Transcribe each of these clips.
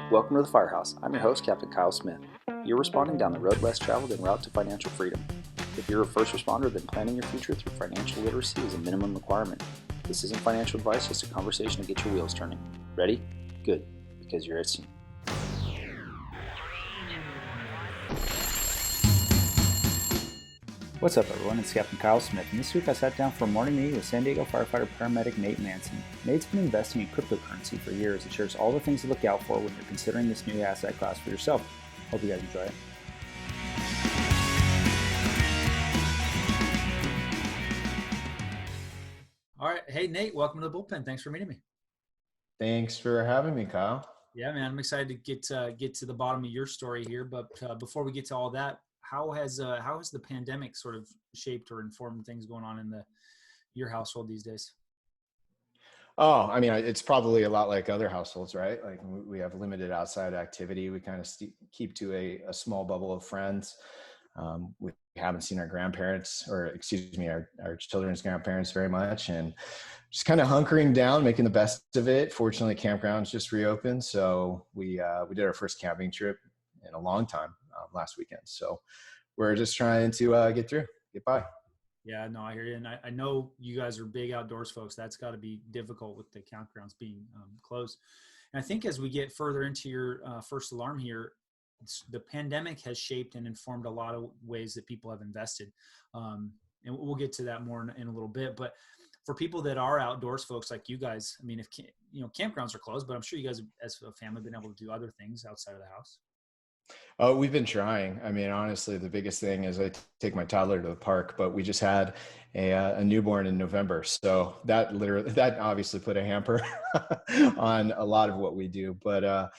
Welcome to the Firehouse. I'm your host, Captain Kyle Smith. You're responding down the road less traveled en route to financial freedom. If you're a first responder, then planning your future through financial literacy is a minimum requirement. This isn't financial advice, just a conversation to get your wheels turning. Ready? Good, because you're at sea. What's up, everyone? It's Captain Kyle Smith, and this week I sat down for a morning meeting with San Diego firefighter paramedic Nate Manson. Nate's been investing in cryptocurrency for years and shares all the things to look out for when you're considering this new asset class for yourself. Hope you guys enjoy it. All right. Hey, Nate, welcome to the bullpen. Thanks for meeting me. Thanks for having me, Kyle. Yeah, man, I'm excited to get to the bottom of your story here. But before we get to all that, how has the pandemic sort of shaped or informed things going on in your household these days? Oh, I mean, it's probably a lot like other households, right? Like we have limited outside activity. We kind of keep to a small bubble of friends. We haven't seen our grandparents, or excuse me, our children's grandparents very much, and just kind of hunkering down, making the best of it. Fortunately, campgrounds just reopened, so we did our first camping trip in a long time last weekend. So we're just trying to get by. Yeah, no, I hear you. And I know you guys are big outdoors folks. That's got to be difficult with the campgrounds being closed. And I think as we get further into your first alarm here, the pandemic has shaped and informed a lot of ways that people have invested. And we'll get to that more in a little bit. But for people that are outdoors folks like you guys, I mean, if campgrounds are closed, but I'm sure you guys as a family have been able to do other things outside of the house. We've been trying. I mean, honestly, the biggest thing is I take my toddler to the park, but we just had a newborn in November. So that obviously put a hamper on a lot of what we do. But,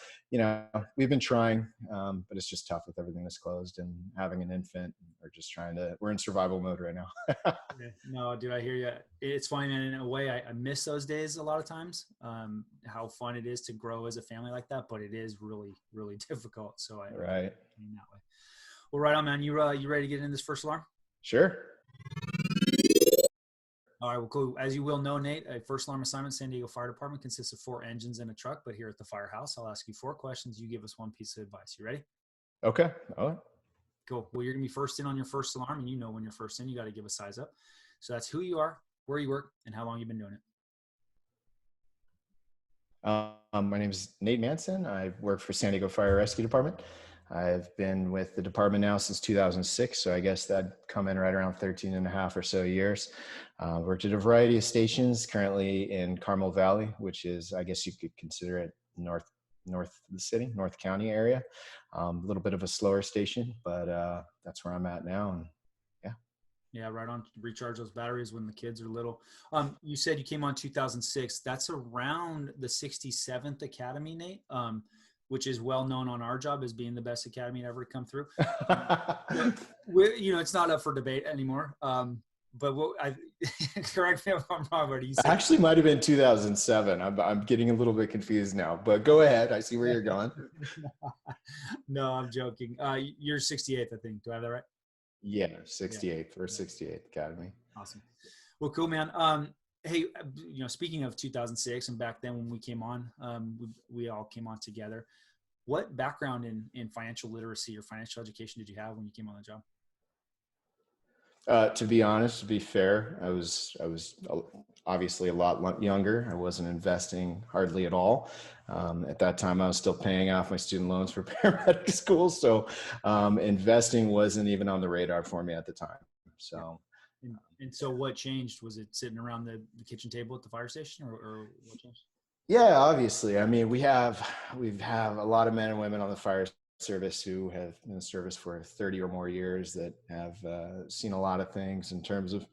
we've been trying, but it's just tough with everything that's closed and having an infant. We're in survival mode right now. No, dude, I hear you. It's funny, man. In a way, I miss those days a lot of times, how fun it is to grow as a family like that, but it is really, really difficult. So Right. mean that way. Well, right on, man. You ready to get in this first alarm? Sure. All right, well, cool. As you will know, Nate, a first alarm assignment San Diego Fire Department consists of 4 engines and a truck, but here at the Firehouse, I'll ask you 4 questions. You give us 1 piece of advice. You ready? Okay. All right. Cool. Well, you're going to be first in on your first alarm, and when you're first in, you got to give a size up. So that's who you are, where you work, and how long you've been doing it. My name is Nate Manson. I work for San Diego Fire Rescue Department. I've been with the department now since 2006, so I guess that'd come in right around 13 and a half or so years. Worked at a variety of stations, currently in Carmel Valley, which is, I guess you could consider it north of the city, North County area. A little bit of a slower station, but that's where I'm at now. And yeah, right on. Recharge those batteries when the kids are little. You said you came on 2006. That's around the 67th Academy, Nate, which is well known on our job as being the best academy to ever come through. It's not up for debate anymore. But correct me if I'm wrong. What do you say? Actually, might have been 2007. I'm getting a little bit confused now. But go ahead. I see where you're going. No, I'm joking. You're 68th, I think. Do I have that right? Yeah, 68th or 68th Academy. Awesome. Well, cool, man. Hey, speaking of 2006 and back then when we came on, we all came on together. What background in financial literacy or financial education did you have when you came on the job? To be honest, to be fair, I was obviously a lot younger. I wasn't investing hardly at all. At that time, I was still paying off my student loans for paramedic school. So investing wasn't even on the radar for me at the time. So. And so what changed? Was it sitting around the kitchen table at the fire station or what changed? Yeah, obviously. I mean, we've a lot of men and women on the fire service who have been in service for 30 or more years that have seen a lot of things in terms of,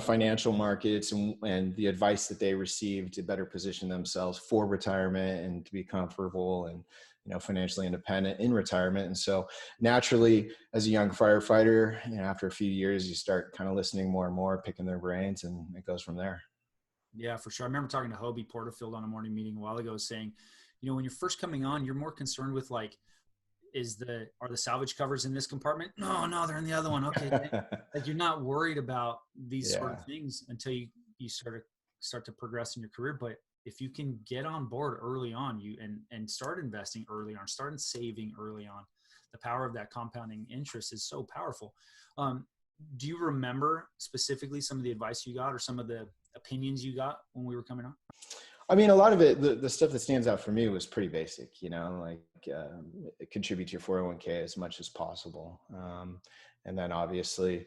financial markets and the advice that they receive to better position themselves for retirement and to be comfortable and, financially independent in retirement. And so naturally, as a young firefighter, after a few years, you start kind of listening more and more, picking their brains, and it goes from there. Yeah, for sure. I remember talking to Hobie Porterfield on a morning meeting a while ago saying, when you're first coming on, you're more concerned with like, are the salvage covers in this compartment? No, they're in the other one. Okay. Like you're not worried about these sort of things until you start to progress in your career. But if you can get on board early on, and start investing early on, start saving early on, the power of that compounding interest is so powerful. Do you remember specifically some of the advice you got or some of the opinions you got when we were coming on? I mean, a lot of it, the stuff that stands out for me was pretty basic, like contribute to your 401k as much as possible. And then obviously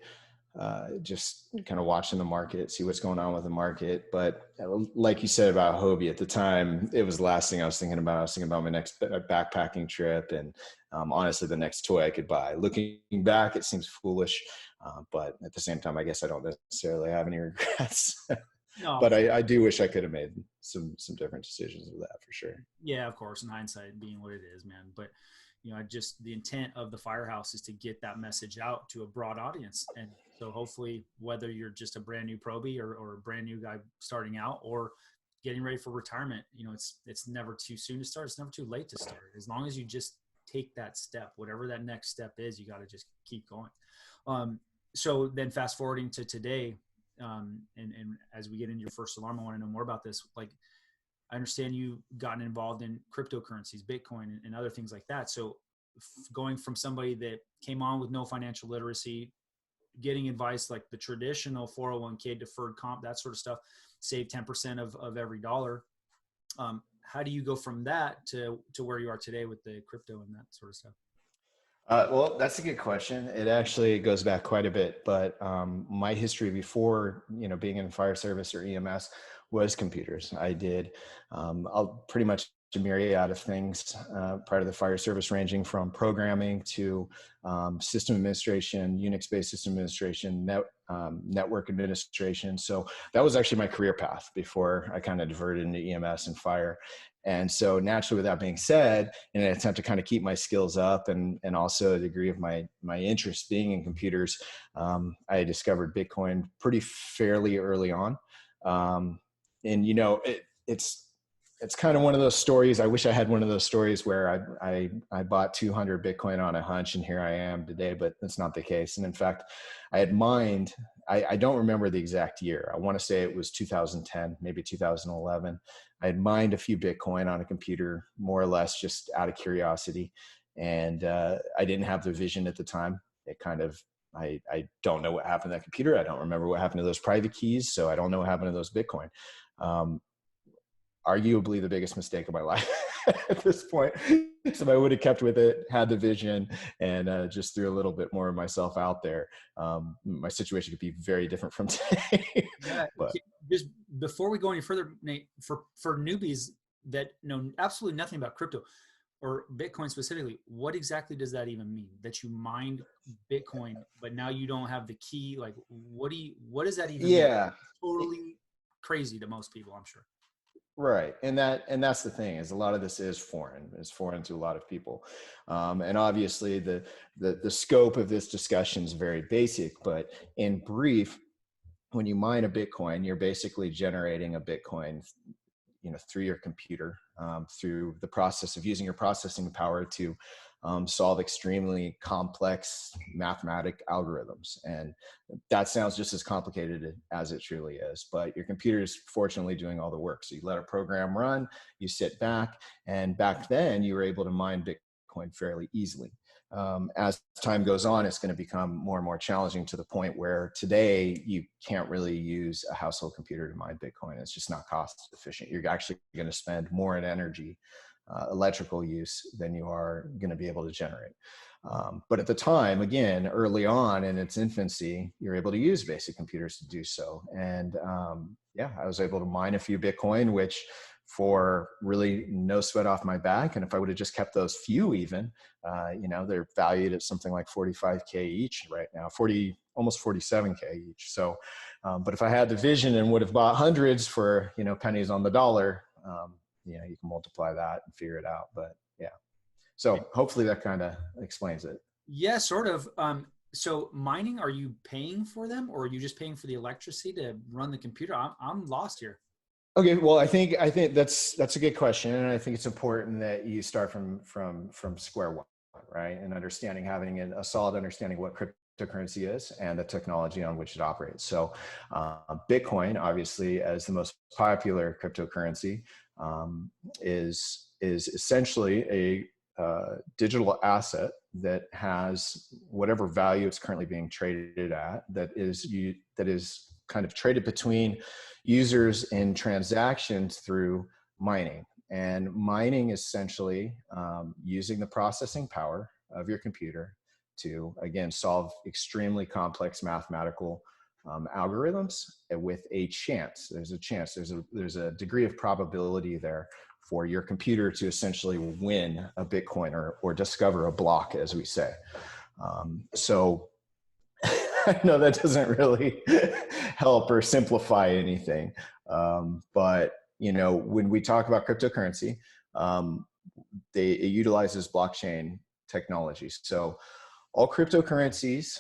just kind of watching the market, see what's going on with the market. But like you said about Hobie, at the time, it was the last thing I was thinking about. I was thinking about my next backpacking trip and honestly, the next toy I could buy. Looking back, it seems foolish. But at the same time, I guess I don't necessarily have any regrets. No, but I do wish I could have made some different decisions with that for sure. yeah, of course, in hindsight being what it is, man. But just the intent of the Firehouse is to get that message out to a broad audience. And so hopefully, whether you're just a brand new probie or a brand new guy starting out or getting ready for retirement, it's never too soon to start. It's never too late to start. As long as you just take that step, whatever that next step is, you got to just keep going. So then fast forwarding to today, and as we get into your first alarm, I want to know more about this. Like, I understand you've gotten involved in cryptocurrencies, Bitcoin, and other things like that. So going from somebody that came on with no financial literacy, getting advice like the traditional 401k, deferred comp, that sort of stuff, save 10% of every dollar. How do you go from that to where you are today with the crypto and that sort of stuff? Well, that's a good question. It actually goes back quite a bit, but my history before, being in fire service or EMS was computers. I did I'll pretty much a myriad of things prior to the fire service, ranging from programming to system administration, Unix-based system administration, network administration. So that was actually my career path before I kind of diverted into EMS and fire. And so naturally, with that being said, in an attempt to kind of keep my skills up and also a degree of my interest being in computers, I discovered Bitcoin pretty fairly early on. And it's kind of one of those stories. I wish I had one of those stories where I bought 200 Bitcoin on a hunch and here I am today, but that's not the case. And in fact, I had mined, I don't remember the exact year. I want to say it was 2010, maybe 2011. I had mined a few Bitcoin on a computer, more or less just out of curiosity. And I didn't have the vision at the time. It kind of, I don't know what happened to that computer. I don't remember what happened to those private keys. So I don't know what happened to those Bitcoin. Arguably the biggest mistake of my life at this point. So if I would have kept with it, had the vision, and just threw a little bit more of myself out there, my situation could be very different from today. Yeah, but just before we go any further, Nate, for newbies that know absolutely nothing about crypto or Bitcoin specifically, what exactly does that even mean? That you mined Bitcoin, but now you don't have the key? Like, what does that even mean? It's totally crazy to most people, I'm sure. Right. And that's the thing, is a lot of this is foreign. It's foreign to a lot of people. And obviously the scope of this discussion is very basic, but in brief, when you mine a Bitcoin, you're basically generating a Bitcoin, through your computer, through the process of using your processing power to solve extremely complex mathematic algorithms. And that sounds just as complicated as it truly is, but your computer is fortunately doing all the work. So you let a program run, you sit back, and back then you were able to mine Bitcoin fairly easily. As time goes on, it's going to become more and more challenging, to the point where today you can't really use a household computer to mine Bitcoin. It's just not cost efficient. You're actually going to spend more in energy, electrical use, than you are going to be able to generate. But at the time, again, early on in its infancy, you're able to use basic computers to do so. And I was able to mine a few Bitcoin, which for really no sweat off my back. And if I would have just kept those few even, they're valued at something like 45K each right now, almost 47K each. So, but if I had the vision and would have bought hundreds for, pennies on the dollar, you can multiply that and figure it out. But yeah, so hopefully that kind of explains it. Yeah, sort of. So mining, are you paying for them, or are you just paying for the electricity to run the computer? I'm lost here. Okay, well, I think that's a good question, and I think it's important that you start from square one, right? And having a solid understanding what crypto cryptocurrency is and the technology on which it operates. So Bitcoin, obviously, as the most popular cryptocurrency, is essentially a digital asset that has whatever value it's currently being traded at, that is kind of traded between users in transactions through mining. And mining is essentially using the processing power of your computer to, again, solve extremely complex mathematical algorithms with a chance. There's a chance. There's a degree of probability there for your computer to essentially win a Bitcoin or discover a block, as we say. So I know that doesn't really help or simplify anything, but when we talk about cryptocurrency, it utilizes blockchain technology. So all cryptocurrencies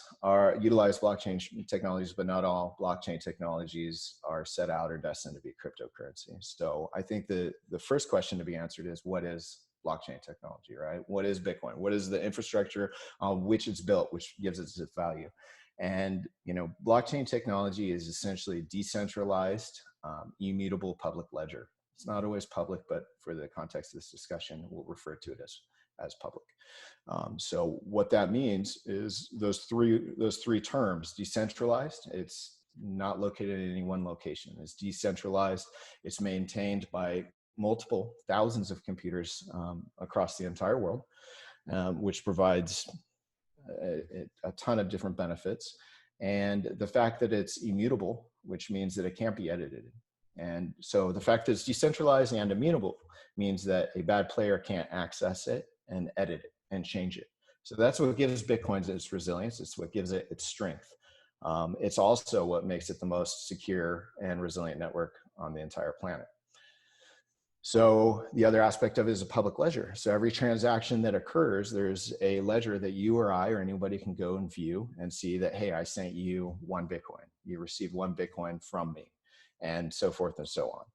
utilize blockchain technologies, but not all blockchain technologies are set out or destined to be cryptocurrency. So I think the first question to be answered is, what is blockchain technology, right? What is Bitcoin? What is the infrastructure on which it's built, which gives it its value? And blockchain technology is essentially decentralized, immutable public ledger. It's not always public, but for the context of this discussion, we'll refer to it as public. So what that means is those three terms: decentralized, it's not located in any one location. It's decentralized. It's maintained by multiple thousands of computers across the entire world, which provides a ton of different benefits. And the fact that it's immutable, which means that it can't be edited. And so the fact that it's decentralized and immutable means that a bad player can't access it and edit it and change it. So that's what gives Bitcoin its resilience. It's what gives it its strength. It's also what makes it the most secure and resilient network on the entire planet. So the other aspect of it is a public ledger. So every transaction that occurs, there's a ledger that you or I or anybody can go and view and see that, hey, I sent you 1 Bitcoin. You received 1 Bitcoin from me, and so forth and so on.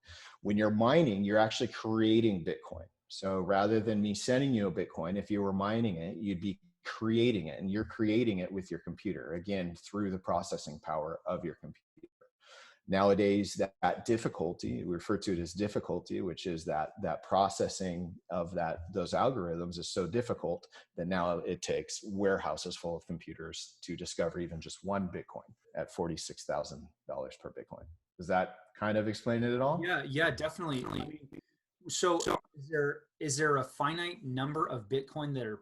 When you're mining, you're actually creating Bitcoin. So rather than me sending you a Bitcoin, if you were mining it, you'd be creating it, and you're creating it with your computer, again, through the processing power of your computer. Nowadays, that difficulty, we refer to it as difficulty, which is that processing of those algorithms is so difficult that now it takes warehouses full of computers to discover even just 1 Bitcoin at $46,000 per Bitcoin. Does that kind of explain it at all? Yeah, definitely. So is there a finite number of Bitcoin that are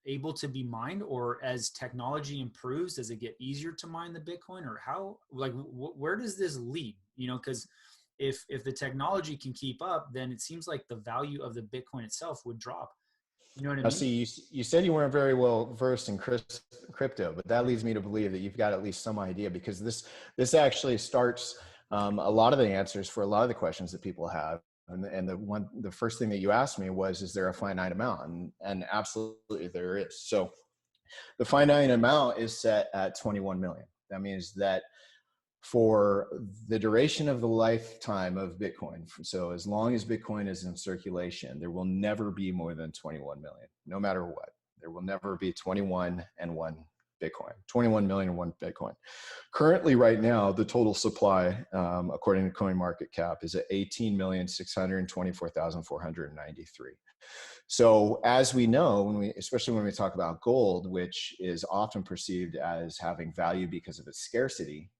able to be mined, or as technology improves, does it get easier to mine the Bitcoin, or how, like, where does this lead? Because if the technology can keep up, then it seems like the value of the Bitcoin itself would drop. You know what I Now, mean? see, you said you weren't very well versed in crypto, but that leads me to believe that you've got at least some idea, because this actually starts a lot of the answers for a lot of the questions that people have. And the first thing that you asked me was, is there a finite amount? And absolutely there is. So the finite amount is set at 21 million. That means that for the duration of the lifetime of Bitcoin, so as long as Bitcoin is in circulation, there will never be more than 21 million, no matter what. There will never be 21 and 1 Bitcoin, 21 million and 1 Bitcoin. Currently, right now, the total supply, according to CoinMarketCap, is at 18,624,493. So as we know, especially when we talk about gold, which is often perceived as having value because of its scarcity,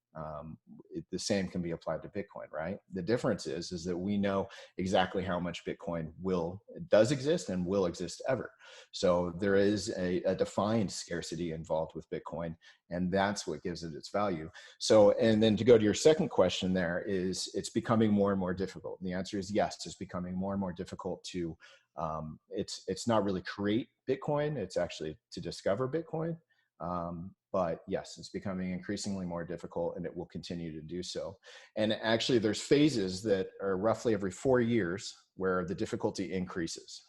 the same can be applied to Bitcoin, right? The difference is that we know exactly how much Bitcoin does exist and will exist ever. So there is a defined scarcity involved with Bitcoin, and that's what gives it its value. So, and then to go to your second question, there is, it's becoming more and more difficult. And the answer is yes, it's becoming more and more difficult to, it's not really create Bitcoin, it's actually to discover Bitcoin. But yes, it's becoming increasingly more difficult, and it will continue to do so. And actually, there's phases that are roughly every 4 years where the difficulty increases.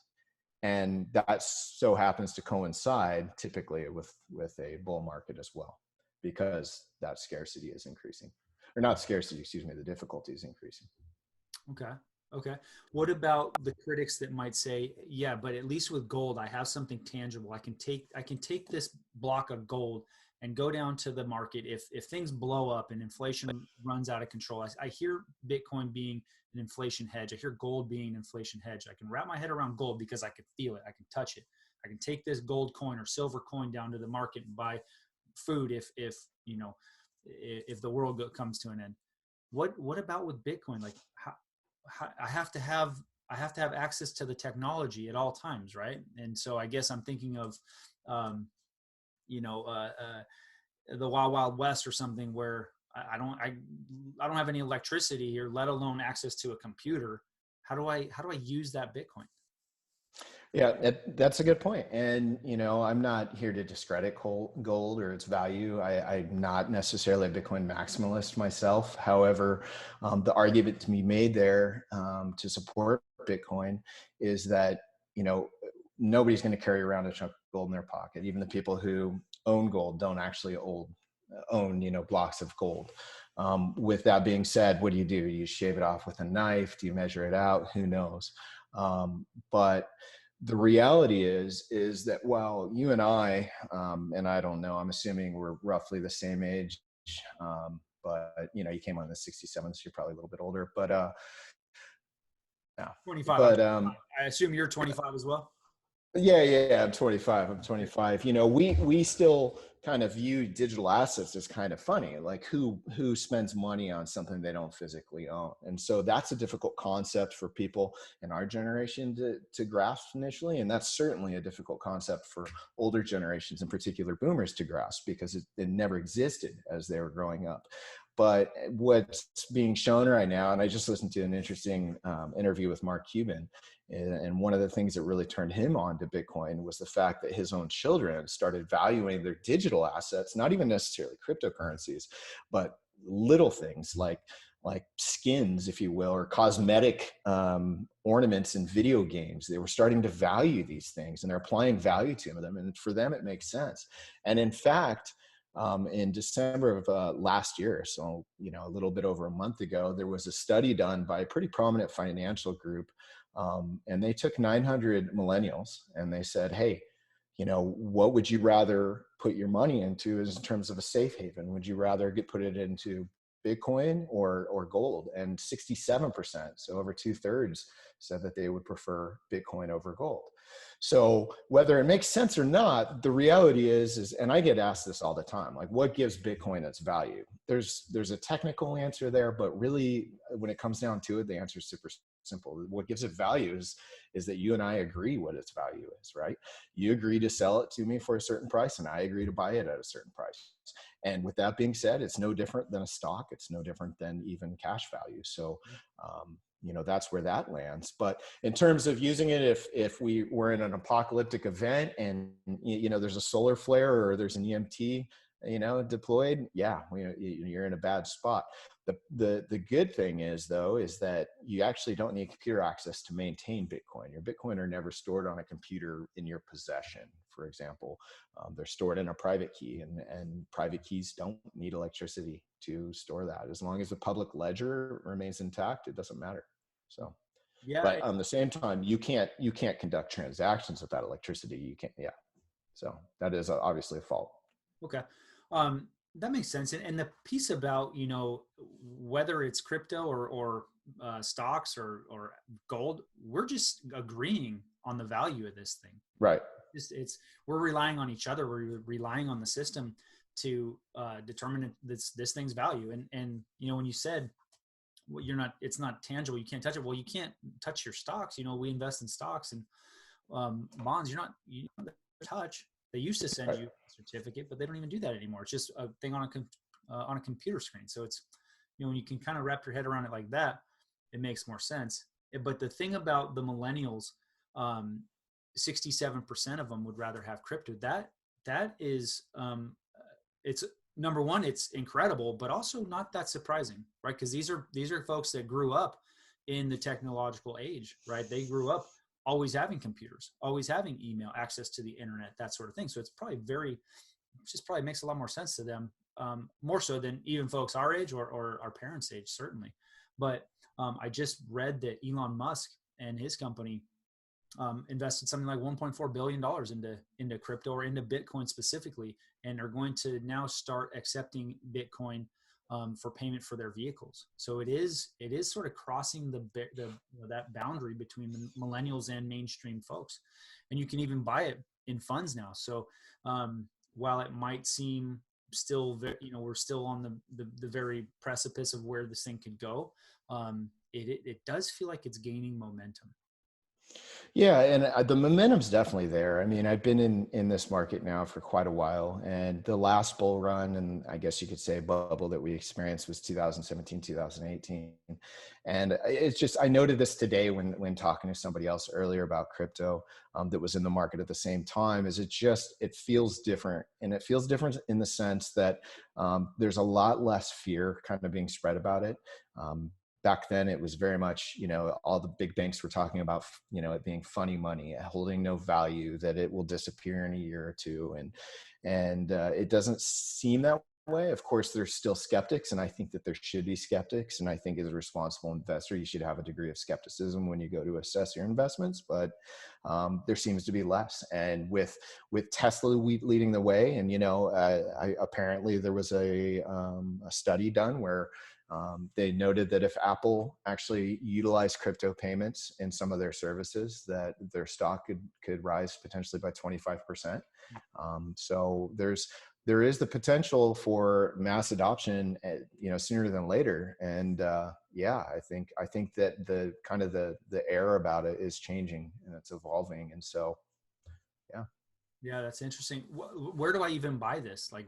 And that so happens to coincide typically with a bull market as well, because that scarcity is increasing. Or not scarcity, excuse me, the difficulty is increasing. Okay. What about the critics that might say, yeah, but at least with gold, I have something tangible. I can take this block of gold and go down to the market, if things blow up and inflation runs out of control, I hear Bitcoin being an inflation hedge. I hear gold being an inflation hedge. I can wrap my head around gold because I can feel it. I can touch it. I can take this gold coin or silver coin down to the market and buy food if you know, if the world comes to an end. What about with Bitcoin? Like how I have to have access to the technology at all times, right? And so I guess I'm thinking of um, you know, the Wild Wild West or something where I don't have any electricity here, let alone access to a computer. How do I use that Bitcoin? Yeah, that's a good point. And, I'm not here to discredit gold or its value. I'm not necessarily a Bitcoin maximalist myself. However, the argument to be made there to support Bitcoin is that, nobody's going to carry around a chunk of gold in their pocket. Even the people who own gold don't actually own blocks of gold. With that being said, what do? You shave it off with a knife? Do you measure it out? Who knows? But the reality is that while you and and I don't know, I'm assuming we're roughly the same age, but you came on the 67, so you're probably a little bit older, but no. 25. But I assume you're 25 as well. Yeah. I'm 25. We still kind of view digital assets as kind of funny, like who spends money on something they don't physically own. And so that's a difficult concept for people in our generation to grasp initially. And that's certainly a difficult concept for older generations, in particular boomers, to grasp because it never existed as they were growing up. But what's being shown right now, and I just listened to an interesting interview with Mark Cuban, and one of the things that really turned him on to Bitcoin was the fact that his own children started valuing their digital assets, not even necessarily cryptocurrencies, but little things like skins, if you will, or cosmetic ornaments in video games. They were starting to value these things and they're applying value to them. And for them, it makes sense. And in fact, in December of last year, so a little bit over a month ago, there was a study done by a pretty prominent financial group, and they took 900 millennials and they said, "Hey, what would you rather put your money into in terms of a safe haven? Would you rather put it into Bitcoin or gold?" And 67%, so over 2/3, said that they would prefer Bitcoin over gold. So whether it makes sense or not, the reality is, and I get asked this all the time, like, what gives Bitcoin its value? There's a technical answer there, but really when it comes down to it, the answer is super simple. What gives it value is that you and I agree what its value is, right? You agree to sell it to me for a certain price and I agree to buy it at a certain price. And with that being said, it's no different than a stock. It's no different than even cash value. So, that's where that lands. But in terms of using it, if we were in an apocalyptic event and, there's a solar flare or there's an EMT, deployed, yeah, you're in a bad spot. The good thing is that you actually don't need computer access to maintain Bitcoin. Your Bitcoin are never stored on a computer in your possession. For example, they're stored in a private key, and private keys don't need electricity to store that. As long as the public ledger remains intact, it doesn't matter. So, Yeah. but on the same time, you can't conduct transactions without electricity. You can't. Yeah. So that is obviously a fault. Okay. That makes sense. And the piece about, whether it's crypto or stocks or gold, we're just agreeing on the value of this thing. Right. We're relying on each other. We're relying on the system to determine this thing's value. And when you said, well, it's not tangible, you can't touch it. Well, you can't touch your stocks. We invest in stocks and bonds. You don't touch. They used to send you a certificate, but they don't even do that anymore. It's just a thing on a computer screen. So it's, when you can kind of wrap your head around it like that, it makes more sense. But the thing about the millennials, 67% of them would rather have crypto. That is, it's number one, it's incredible, but also not that surprising, right? Because these are folks that grew up in the technological age, right? They grew up always having computers, always having email, access to the internet, that sort of thing. So it's probably probably makes a lot more sense to them, more so than even folks our age or our parents' age, certainly. But I just read that Elon Musk and his company invested something like $1.4 billion into crypto or into Bitcoin specifically, and are going to now start accepting Bitcoin for payment for their vehicles. So it is sort of crossing that boundary between the millennials and mainstream folks, and you can even buy it in funds now. So while it might seem still we're still on the very precipice of where this thing could go, it does feel like it's gaining momentum. Yeah, and the momentum's definitely there. I mean, I've been in this market now for quite a while, and the last bull run, and I guess you could say bubble that we experienced was 2017, 2018. And it's just, I noted this today when talking to somebody else earlier about crypto that was in the market at the same time, is it feels different. And it feels different in the sense that there's a lot less fear kind of being spread about it. Back then it was very much, all the big banks were talking about, it being funny money, holding no value, that it will disappear in a year or two. And it doesn't seem that way. Of course, there's still skeptics, and I think that there should be skeptics. And I think as a responsible investor, you should have a degree of skepticism when you go to assess your investments, but there seems to be less. And with Tesla leading the way, and, apparently there was a study done where they noted that if Apple actually utilized crypto payments in some of their services, that their stock could rise potentially by 25%. So there is the potential for mass adoption, sooner than later. And I think that the air about it is changing and it's evolving. And so, yeah. Yeah, that's interesting. Where do I even buy this? Like,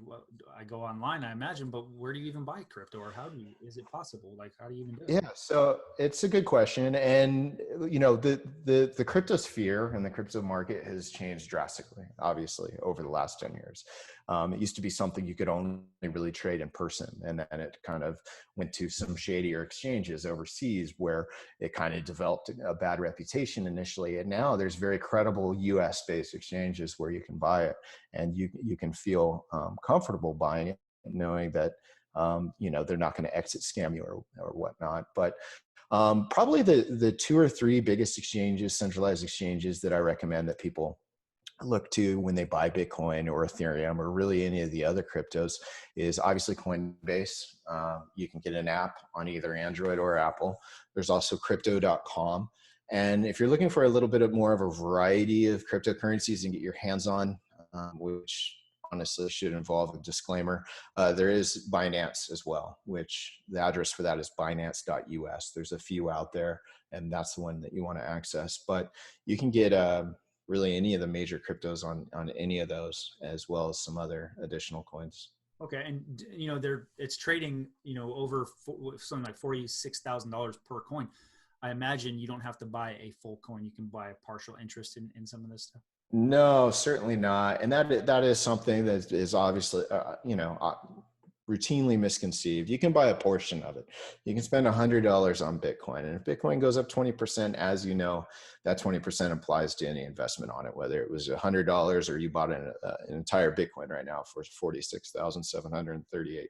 I go online, I imagine, but where do you even buy crypto, or is it possible? Like, how do you even do it? Yeah, so it's a good question. And, the crypto sphere and the crypto market has changed drastically, obviously, over the last 10 years. It used to be something you could only really trade in person. And then it kind of went to some shadier exchanges overseas where it kind of developed a bad reputation initially. And now there's very credible US-based exchanges where you can buy it, and you can feel comfortable buying it, knowing that they're not going to exit scam you or whatnot. But probably the two or three biggest exchanges, centralized exchanges, that I recommend that people look to when they buy Bitcoin or Ethereum or really any of the other cryptos is obviously Coinbase. You can get an app on either Android or Apple. There's also crypto.com. And if you're looking for a little bit more of a variety of cryptocurrencies and get your hands on, which honestly should involve a disclaimer, there is Binance as well, which the address for that is binance.us. There's a few out there, and that's the one that you want to access. But you can get really any of the major cryptos on any of those, as well as some other additional coins. Okay, and it's trading over something like $46,000 per coin. I imagine you don't have to buy a full coin; you can buy a partial interest in some of this stuff. No, certainly not. And that is something that is obviously, routinely misconceived. You can buy a portion of it. You can spend $100 on Bitcoin. And if Bitcoin goes up 20%, as you know, that 20% applies to any investment on it, whether it was $100 or you bought an entire Bitcoin right now for 46,738,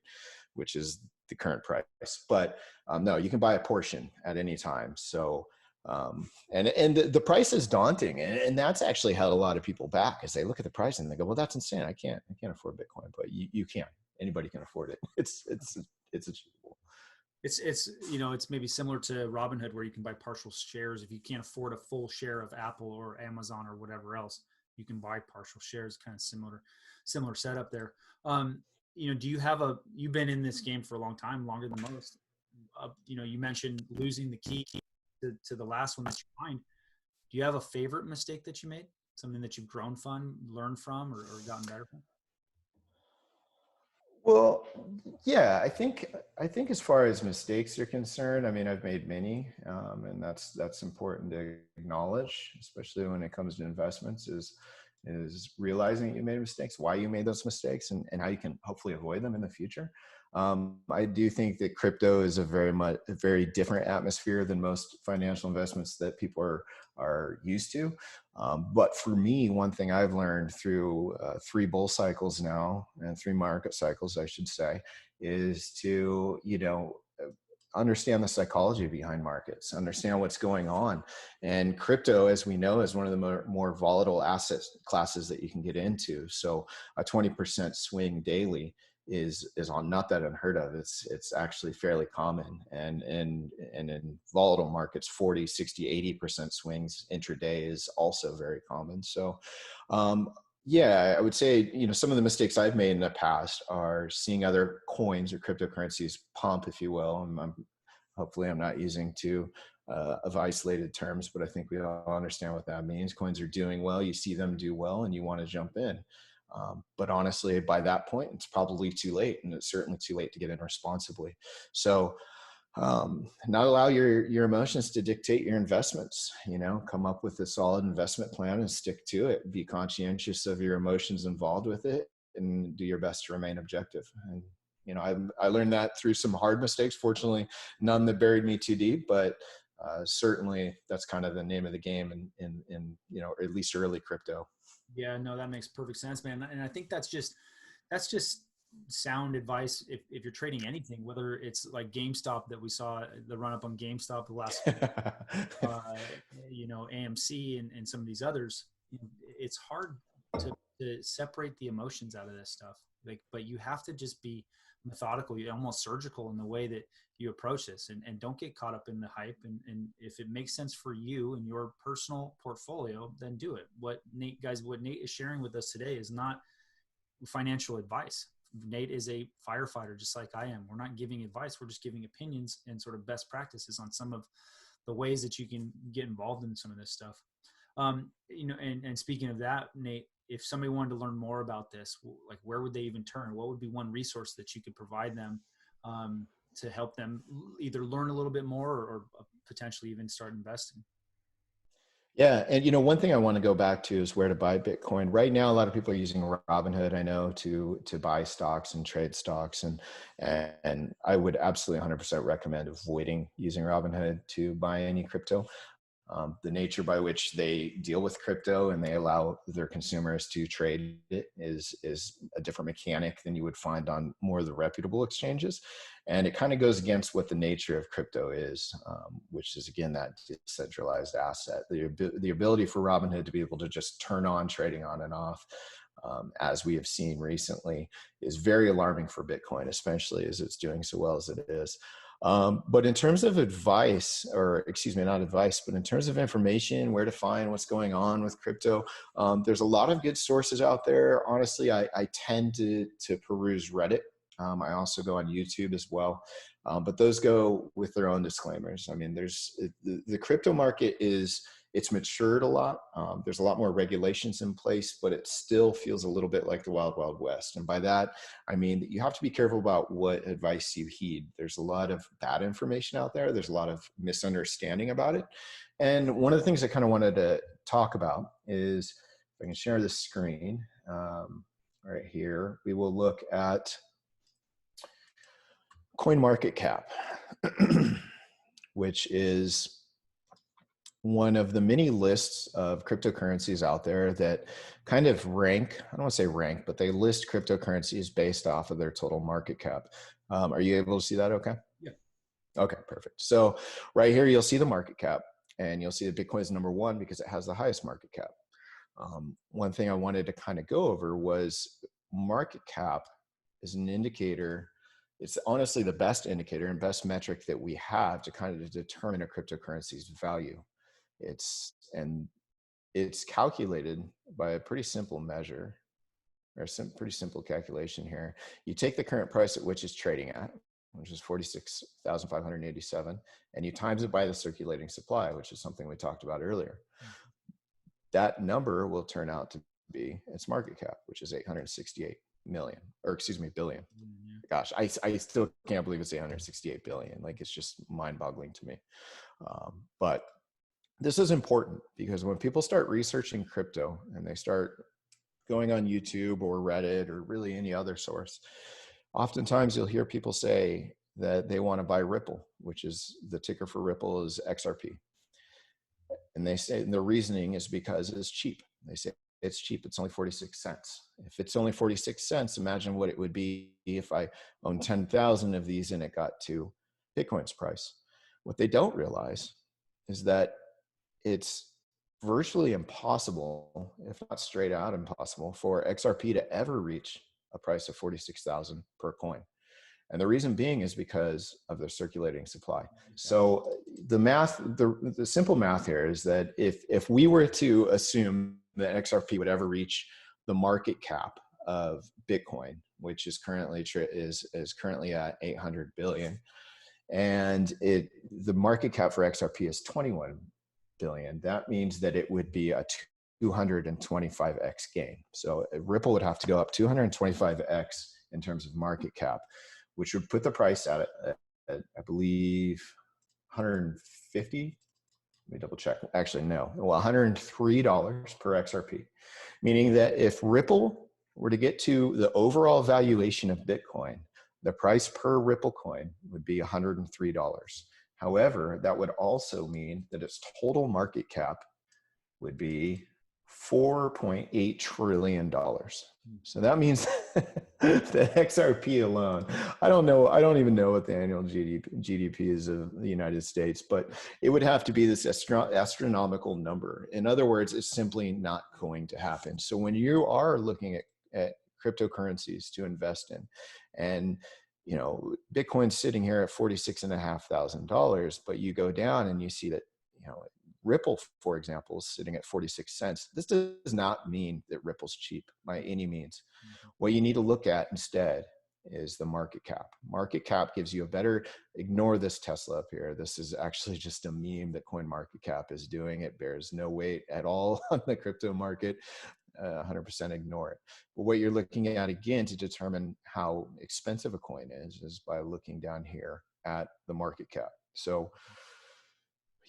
which is the current price. But no, you can buy a portion at any time. So, and the price is daunting, and that's actually held a lot of people back as they look at the price and they go, well, that's insane. I can't afford Bitcoin, but you can. Anybody can afford it. It's achievable. It's maybe similar to Robinhood, where you can buy partial shares. If you can't afford a full share of Apple or Amazon or whatever else, you can buy partial shares. Kind of similar setup there. You've been in this game for a long time, longer than most. You mentioned losing the key to the last one that you find. Do you have a favorite mistake that you made? Something that you've grown from, learned from, or gotten better from? Well, yeah, I think as far as mistakes are concerned, I mean, I've made many, and that's important to acknowledge, especially when it comes to investments, is realizing you made mistakes, why you made those mistakes, and how you can hopefully avoid them in the future. I do think that crypto is a very different atmosphere than most financial investments that people are used to. But for me, one thing I've learned through 3 bull cycles now, and 3 market cycles, I should say, is to, understand the psychology behind markets, understand what's going on. And crypto, as we know, is one of the more volatile asset classes that you can get into. So a 20% swing daily is on not that unheard of. It's actually fairly common. And in volatile markets, 40, 60, 80% swings intraday is also very common. So yeah, I would say, some of the mistakes I've made in the past are seeing other coins or cryptocurrencies pump, if you will. Hopefully I'm not using too of isolated terms, but I think we all understand what that means. Coins are doing well, you see them do well, and you want to jump in. But honestly, by that point, it's probably too late, and it's certainly too late to get in responsibly. So not allow your emotions to dictate your investments. Come up with a solid investment plan and stick to it. Be conscientious of your emotions involved with it, and do your best to remain objective. And I learned that through some hard mistakes. Fortunately, none that buried me too deep, but certainly that's kind of the name of the game in at least early crypto. Yeah, no, that makes perfect sense, man. And I think that's just sound advice if you're trading anything, whether it's like GameStop that we saw the run up on GameStop the last AMC and some of these others. It's hard to separate the emotions out of this stuff, but you have to just be methodical, you're almost surgical in the way that you approach this, and don't get caught up in the hype, and if it makes sense for you and your personal portfolio, then do it. What Nate is sharing with us today is not financial advice. Nate is a firefighter just like I am. We're not giving advice, we're just giving opinions and sort of best practices on some of the ways that you can get involved in some of this stuff. And speaking of that, Nate, if somebody wanted to learn more about this, like where would they even turn? What would be one resource that you could provide them to help them either learn a little bit more or potentially even start investing? Yeah. And, one thing I want to go back to is where to buy Bitcoin. Right now, a lot of people are using Robinhood, I know, to buy stocks and trade stocks. And I would absolutely 100% recommend avoiding using Robinhood to buy any crypto. The nature by which they deal with crypto and they allow their consumers to trade it is a different mechanic than you would find on more of the reputable exchanges. And it kind of goes against what the nature of crypto is, which is, again, that decentralized asset. The ability for Robinhood to be able to just turn on trading on and off, as we have seen recently, is very alarming for Bitcoin, especially as it's doing so well as it is. But in terms of advice, or excuse me, not advice, but in terms of information, where to find what's going on with crypto, there's a lot of good sources out there. Honestly, I tend to peruse Reddit. I also go on YouTube as well. But those go with their own disclaimers. I mean, the crypto market it's matured a lot. There's a lot more regulations in place, but it still feels a little bit like the Wild Wild West. And by that, I mean that you have to be careful about what advice you heed. There's a lot of bad information out there. There's a lot of misunderstanding about it. And one of the things I kind of wanted to talk about is, if I can share the screen right here, we will look at CoinMarketCap, which is one of the many lists of cryptocurrencies out there that kind of rank, I don't want to say rank, but they list cryptocurrencies based off of their total market cap. Are you able to see that okay? Yeah. Okay, perfect. So right here, you'll see the market cap, and you'll see that Bitcoin is number one because it has the highest market cap. One thing I wanted to kind of go over was market cap is an indicator. It's honestly the best indicator and best metric that we have to kind of determine a cryptocurrency's value. It's calculated by a pretty simple measure, or pretty simple calculation here. You take the current price at which it's trading at, which is 46,587, and you times it by the circulating supply, which is something we talked about earlier. That number will turn out to be its market cap, which is 868 million, or excuse me, billion. Gosh, I still can't believe it's 868 billion. Like, it's just mind-boggling to me. But this is important because when people start researching crypto and they start going on YouTube or Reddit or really any other source, oftentimes you'll hear people say that they want to buy Ripple, which is the ticker for Ripple is XRP. And they say, and the reasoning is because it's cheap. They say it's cheap. It's only 46 cents. If it's only 46 cents, imagine what it would be if I owned 10,000 of these and it got to Bitcoin's price. What they don't realize is that it's virtually impossible, if not straight out impossible, for XRP to ever reach a price of 46,000 per coin. And the reason being is because of their circulating supply. So the math, the simple math here is that if we were to assume that XRP would ever reach the market cap of Bitcoin, which is currently at 800 billion, and the market cap for XRP is 21 billion, that means that it would be a 225x gain. So Ripple would have to go up 225x in terms of market cap, which would put the price at I believe 150. Let me double check. Actually, no. Well, $103 per XRP, meaning that if Ripple were to get to the overall valuation of Bitcoin, the price per Ripple coin would be $103. However, that would also mean that its total market cap would be $4.8 trillion. So that means the XRP alone, I don't even know what the annual GDP is of the United States, but it would have to be this astronomical number. In other words, it's simply not going to happen. So when you are looking at cryptocurrencies to invest in, and Bitcoin's sitting here at $46,500, but you go down and you see that, Ripple, for example, is sitting at 46 cents. This does not mean that Ripple's cheap by any means. What you need to look at instead is the market cap. Market cap gives you a better, ignore this Tesla up here. This is actually just a meme that CoinMarketCap is doing. It bears no weight at all on the crypto market. 100% ignore it. But what you're looking at again to determine how expensive a coin is by looking down here at the market cap. So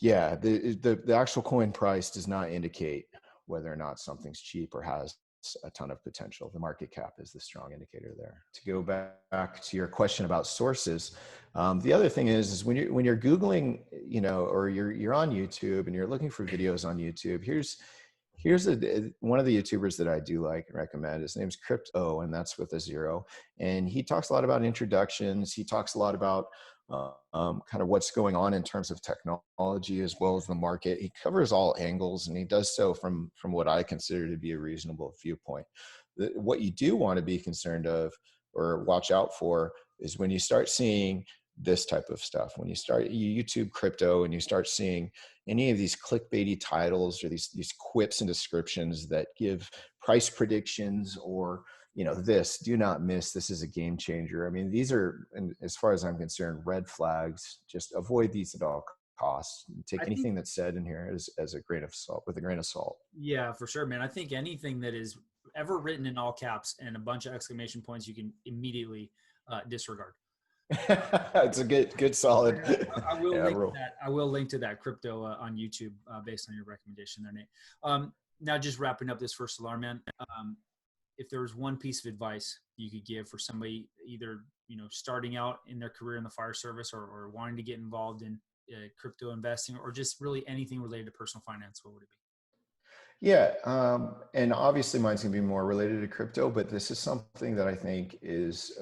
yeah, the actual coin price does not indicate whether or not something's cheap or has a ton of potential. The market cap is the strong indicator there. To go back to your question about sources, the other thing is when you're Googling, or you're on YouTube and you're looking for videos on YouTube, here's one of the YouTubers that I do like and recommend. His name's Crypto, and that's with a 0. And he talks a lot about introductions. He talks a lot about kind of what's going on in terms of technology as well as the market. He covers all angles, and he does so from what I consider to be a reasonable viewpoint. What you do want to be concerned of or watch out for is when you start seeing this type of stuff. When you YouTube crypto and you start seeing any of these clickbaity titles or these quips and descriptions that give price predictions or this, do not miss, this is a game changer. I mean, these are, as far as I'm concerned, red flags. Just avoid these at all costs. Take anything that's said in here as a grain of salt, with a grain of salt. Yeah, for sure, man. I think anything that is ever written in all caps and a bunch of exclamation points, you can immediately disregard. It's a good solid. I will link to that crypto on YouTube based on your recommendation there, Nate. Now, just wrapping up this first alarm, man. If there was one piece of advice you could give for somebody either starting out in their career in the fire service or wanting to get involved in crypto investing or just really anything related to personal finance, what would it be? Yeah, and obviously mine's gonna be more related to crypto, but this is something that I think is,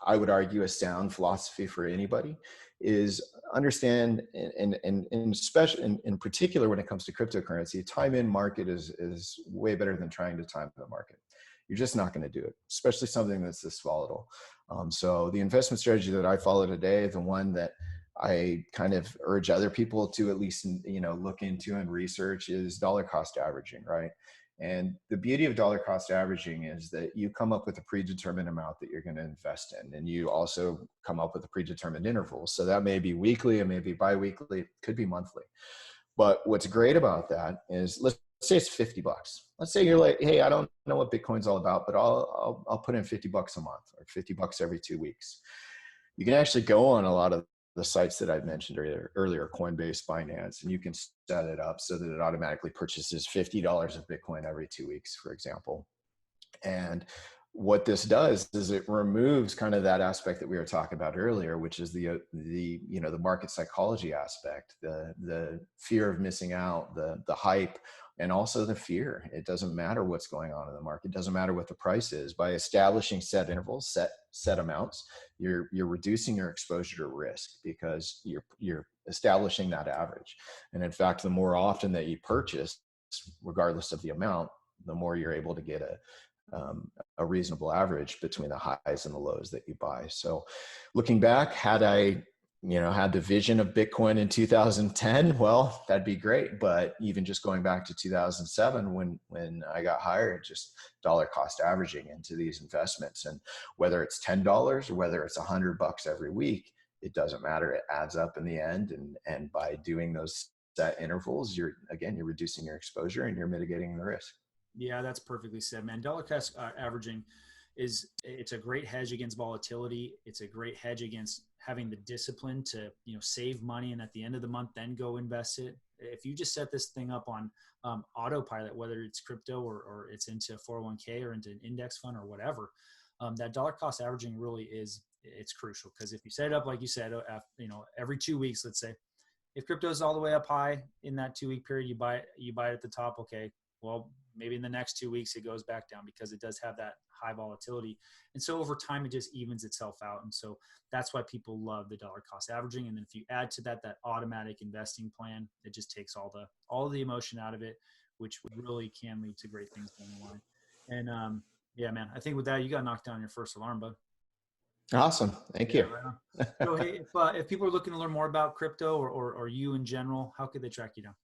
I would argue, a sound philosophy for anybody, is understand, and especially in particular when it comes to cryptocurrency, time in market is way better than trying to time the market. You're just not going to do it, especially something that's this volatile. So the investment strategy that I follow today, the one that I kind of urge other people to at least look into and research, is dollar cost averaging, right? And the beauty of dollar cost averaging is that you come up with a predetermined amount that you're going to invest in, and you also come up with a predetermined interval. So that may be weekly, it may be biweekly, it could be monthly. But what's great about that is, let's say it's $50. Let's say you're like, hey, I don't know what Bitcoin's all about, but I'll put in $50 a month or $50 every 2 weeks. You can actually go on a lot of the sites that I mentioned earlier, Coinbase, Binance, and you can set it up so that it automatically purchases $50 of Bitcoin every 2 weeks, for example. And what this does is it removes kind of that aspect that we were talking about earlier, which is the market psychology aspect, the fear of missing out, the hype, and also the fear. It doesn't matter what's going on in the market. It doesn't matter what the price is. By establishing set intervals, set amounts, you're reducing your exposure to risk because you're establishing that average. And in fact, the more often that you purchase, regardless of the amount, the more you're able to get a reasonable average between the highs and the lows that you buy. So looking back, had I had the vision of Bitcoin in 2010, well, that'd be great. But even just going back to 2007, when I got hired, just dollar cost averaging into these investments, and whether it's $10 or whether it's $100 every week, it doesn't matter. It adds up in the end. And by doing those set intervals, you're reducing your exposure and you're mitigating the risk. Yeah, that's perfectly said, man. Dollar cost averaging it's a great hedge against volatility. It's a great hedge against having the discipline to, save money and at the end of the month, then go invest it. If you just set this thing up on autopilot, whether it's crypto or it's into 401k or into an index fund or whatever, that dollar cost averaging really it's crucial. Because if you set it up, like you said, every 2 weeks, let's say, if crypto is all the way up high in that 2 week period, you buy it at the top. Okay. Well, maybe in the next 2 weeks, it goes back down because it does have that high volatility. And so over time, it just evens itself out. And so that's why people love the dollar cost averaging. And then if you add to that automatic investing plan, it just takes all the emotion out of it, which really can lead to great things down the line. And yeah, man, I think with that, you got knocked down your first alarm, bud. Awesome. Thank you. Right. So hey, if people are looking to learn more about crypto or you in general, how could they track you down?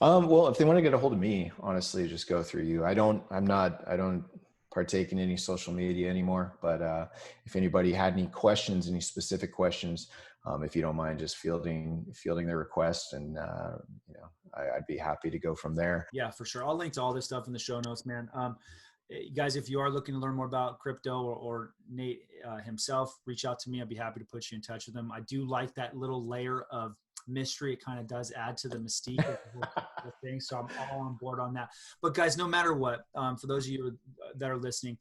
Well, if they want to get a hold of me, honestly, just go through you. I don't partake in any social media anymore, but if anybody had any questions, any specific questions, if you don't mind just fielding their request, and I'd be happy to go from there. Yeah, for sure. I'll link to all this stuff in the show notes, man. Guys, if you are looking to learn more about crypto or Nate himself, reach out to me. I'd be happy to put you in touch with him. I do like that little layer of mystery. It kind of does add to the mystique of the thing. So I'm all on board on that. But guys, no matter what, for those of you that are listening,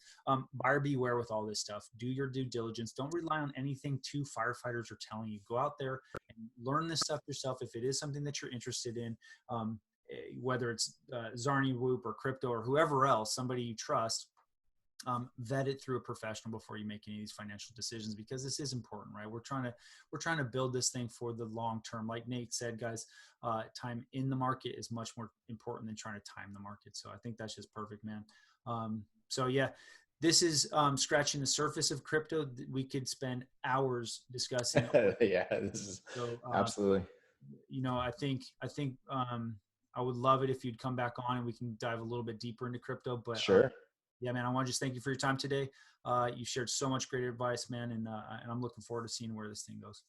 buyer beware with all this stuff. Do your due diligence. Don't rely on anything two firefighters are telling you. Go out there and learn this stuff yourself. If it is something that you're interested in, whether it's Zarny Whoop or crypto or whoever else, somebody you trust, vet it through a professional before you make any of these financial decisions, because this is important, right? We're trying to build this thing for the long term. Like Nate said, guys, time in the market is much more important than trying to time the market. So I think that's just perfect, man. So yeah, this is scratching the surface of crypto. We could spend hours discussing. Yeah, this is absolutely. I think I would love it if you'd come back on and we can dive a little bit deeper into crypto. But sure. Yeah, man, I want to just thank you for your time today. You shared so much great advice, man, and I'm looking forward to seeing where this thing goes.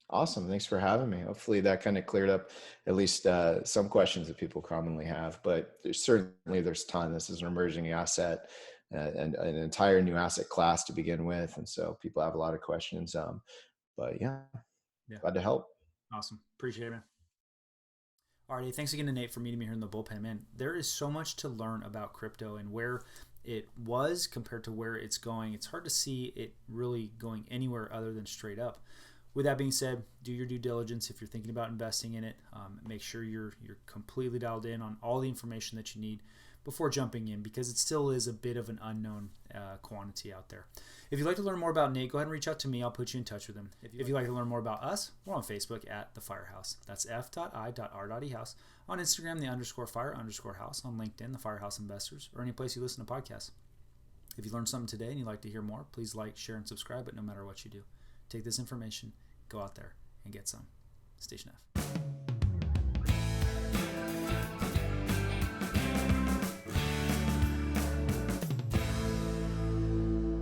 Awesome. Thanks for having me. Hopefully that kind of cleared up at least some questions that people commonly have, but there's a ton. This is an emerging asset and an entire new asset class to begin with. And so people have a lot of questions. But yeah, glad to help. Awesome. Appreciate it, man. Alrighty, thanks again to Nate for meeting me here in the bullpen. Man, there is so much to learn about crypto and where it was compared to where it's going. It's hard to see it really going anywhere other than straight up. With that being said, do your due diligence if you're thinking about investing in it. Make sure you're completely dialed in on all the information that you need before jumping in, because it still is a bit of an unknown quantity out there. If you'd like to learn more about Nate, go ahead and reach out to me. I'll put you in touch with him. If you'd like to learn more about us, we're on Facebook at The FIREhouse. That's f.i.r.ehouse. On Instagram, the _fire_house. On LinkedIn, The FIREhouse Investors, or any place you listen to podcasts. If you learned something today and you'd like to hear more, please like, share, and subscribe. But no matter what you do, take this information, go out there, and get some. Station F.